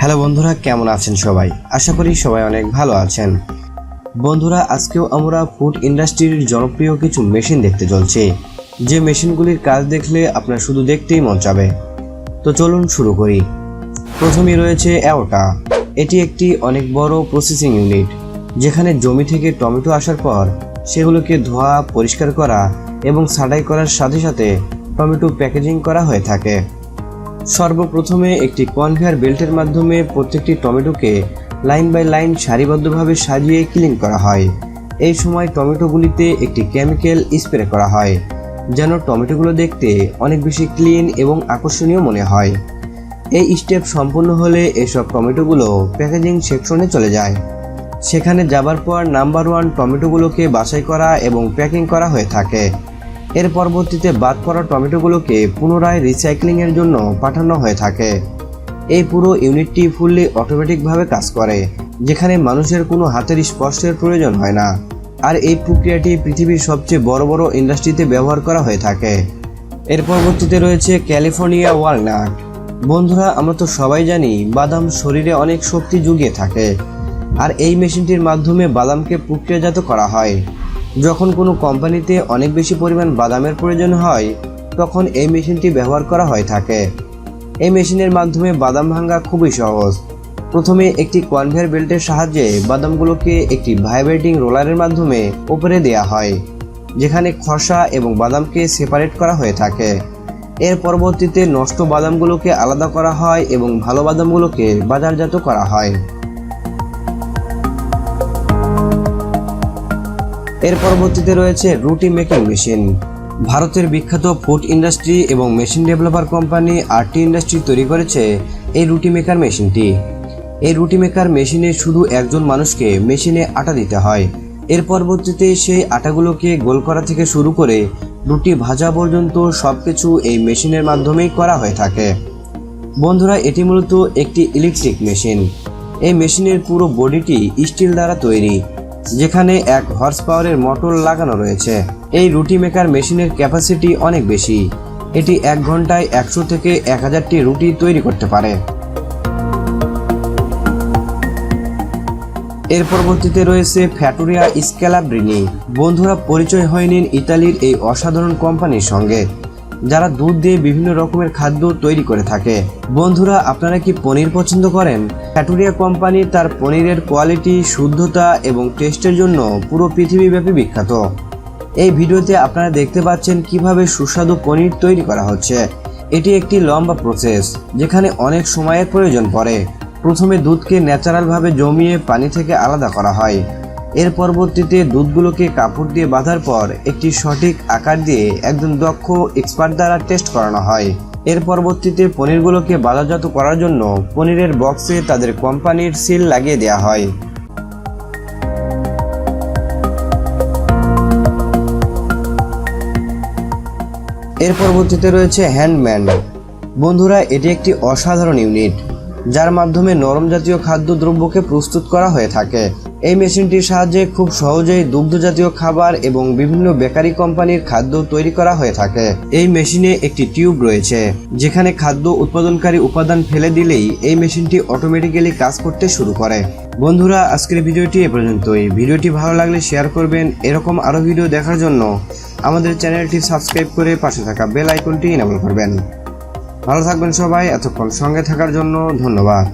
Hello বন্ধুরা, কেমন আছেন সবাই? আশা করি সবাই অনেক ভালো আছেন। বন্ধুরা, আজকেও আমরা ফুড ইন্ডাস্ট্রির জনপ্রিয় কিছু মেশিন দেখতে চলছি, যে মেশিনগুলির কাজ দেখলে আপনার শুধু দেখতেই মন চাবে। তো চলুন শুরু করি। প্রথমেই রয়েছে aweta। এটি একটি অনেক বড় প্রসেসিং ইউনিট, যেখানে জমি থেকে টমেটো আসার পর সেগুলোকে ধোয়া, পরিষ্কার করা এবং ছাঁটাই করার সাথে সাথে টমেটো প্যাকেজিং করা হয়ে থাকে। সর্বপ্রথমে একটি কনভেয়ার বেল্টের মাধ্যমে প্রত্যেকটি টমেটোকে লাইন বাই লাইন সারিবদ্ধভাবে সাজিয়ে ক্লিন করা হয়। এই সময় টমেটোগুলিতে একটি কেমিক্যাল স্প্রে করা হয়, যেন টমেটোগুলো দেখতে অনেক বেশি ক্লিন এবং আকর্ষণীয় মনে হয়। এই স্টেপ সম্পূর্ণ হলে এসব টমেটোগুলো প্যাকেজিং সেকশনে চলে যায়। সেখানে যাবার পর নাম্বার 1 টমেটোগুলোকে বাছাই করা এবং প্যাকিং করা হয়ে থাকে। এর পরবর্তীতে বাদ পড়া টমেটোগুলোকে পুনরায় রিসাইক্লিংয়ের জন্য পাঠানো হয়ে থাকে। এই পুরো ইউনিটটি ফুললি অটোমেটিকভাবে কাজ করে, যেখানে মানুষের কোনো হাতের স্পর্শের প্রয়োজন হয় না। আর এই প্রক্রিয়াটি পৃথিবীর সবচেয়ে বড় বড় ইন্ডাস্ট্রিতে ব্যবহার করা হয়ে থাকে। এর পরবর্তীতে রয়েছে ক্যালিফোর্নিয়া ওয়ালনাট। বন্ধুরা, আমরা তো সবাই জানি বাদাম শরীরে অনেক শক্তি জুগিয়ে থাকে, আর এই মেশিনটির মাধ্যমে বাদামকে প্রক্রিয়াজাত করা হয়। যখন কোনো কোম্পানিতে অনেক বেশি পরিমাণ বাদামের প্রয়োজন হয়, তখন এই মেশিনটি ব্যবহার করা হয়ে থাকে। এই মেশিনের মাধ্যমে বাদাম ভাঙা খুবই সহজ। প্রথমে একটি কনভেয়ার বেল্টের সাহায্যে বাদামগুলোকে একটি ভাইব্রেটিং রোলারের মাধ্যমে উপরে দেওয়া হয়, যেখানে খোসা এবং বাদামকে সেপারেট করা হয়ে থাকে। এর পরবর্তীতে নষ্ট বাদামগুলোকে আলাদা করা হয় এবং ভালো বাদামগুলোকে বাজারজাত করা হয়। এর পরবর্তীতে রয়েছে রুটি মেকিং মেশিন। ভারতের বিখ্যাত ফুড ইন্ডাস্ট্রি এবং machine developer company RT industry তৈরি করেছে এই রুটি মেকার মেশিনটি। এই রুটি মেকার মেশিনে শুধু একজন মানুষকে মেশিনে আটা দিতে হয়। এর পরবর্তীতে সেই আটাগুলোকে গোল করা থেকে শুরু করে রুটি ভাজা পর্যন্ত সবকিছু এই মেশিনের মাধ্যমেই করা হয়ে থাকে। বন্ধুরা, এটি মূলত একটি ইলেকট্রিক মেশিন। এই মেশিনের পুরো বডিটি স্টিল দ্বারা তৈরি, যেখানে 1 হর্স পাওয়ারের মোটর লাগানো রয়েছে। এই রুটি মেকার মেশিনের ক্যাপাসিটি অনেক বেশি। এটি 1 ঘন্টায় 100 থেকে 1000টি রুটি তৈরি করতে পারে। এর পরবর্তীতে রয়েছে ফ্যাটোরিয়া স্ক্যালাব্রিনি। বন্ধুরা, পরিচয় হয়ে নিন ইতালির এই অসাধারণ কোম্পানির সঙ্গে, যারা দুধ দিয়ে বিভিন্ন রকমের খাদ্য তৈরি করে থাকে। বন্ধুরা, আপনারা কি পনির পছন্দ করেন? ফ্যাটোরিয়া কোম্পানি তার পনিরের কোয়ালিটি, শুদ্ধতা এবং টেস্টের জন্য পুরো পৃথিবীব্যাপী বিখ্যাত। এই ভিডিওতে আপনারা দেখতে পাচ্ছেন কিভাবে সুস্বাদু পনির তৈরি করা হচ্ছে। এটি একটি লম্বা প্রসেস, যেখানে অনেক সময়ের প্রয়োজন পড়ে। প্রথমে দুধকে ন্যাচারালভাবে জমিয়ে পানি থেকে আলাদা করা হয়। এর পরবর্তীতে দুধগুলোকে কাপড় দিয়ে বাঁধার পর একটি সঠিক আকার দিয়ে একজন দক্ষ এক্সপার্ট দ্বারা টেস্ট করানো হয়। এর পরবর্তীতে পনিরগুলোকে বাজারজাত করার জন্য পনিরের বক্সে তাদের কোম্পানির সিল লাগিয়ে দেওয়া হয়। এর পরবর্তীতে রয়েছে হ্যান্ডম্যান। বন্ধুরা, এটি একটি অসাধারণ ইউনিট, যার মাধ্যমে নরম জাতীয় খাদ্যদ্রব্যকে প্রস্তুত করা হয়ে থাকে। এই মেশিনটির সাহায্যে খুব সহজেই দুগ্ধ জাতীয় খাবার এবং বিভিন্ন বেকারি কোম্পানির খাদ্য তৈরি করা হয়ে থাকে। এই মেশিনে একটি টিউব রয়েছে, যেখানে খাদ্য উৎপাদনকারী উপাদান ফেলে দিলেই এই মেশিনটি অটোমেটিক্যালি কাজ করতে শুরু করে। বন্ধুরা, আজকের ভিডিওটি এ পর্যন্তই। ভিডিওটি ভালো লাগলে শেয়ার করবেন। এরকম আরও ভিডিও দেখার জন্য আমাদের চ্যানেলটি সাবস্ক্রাইব করে পাশে থাকা বেল আইকনটি এনেবল করবেন। ভালো থাকবেন সবাই। এতক্ষণ সঙ্গে থাকার জন্য ধন্যবাদ।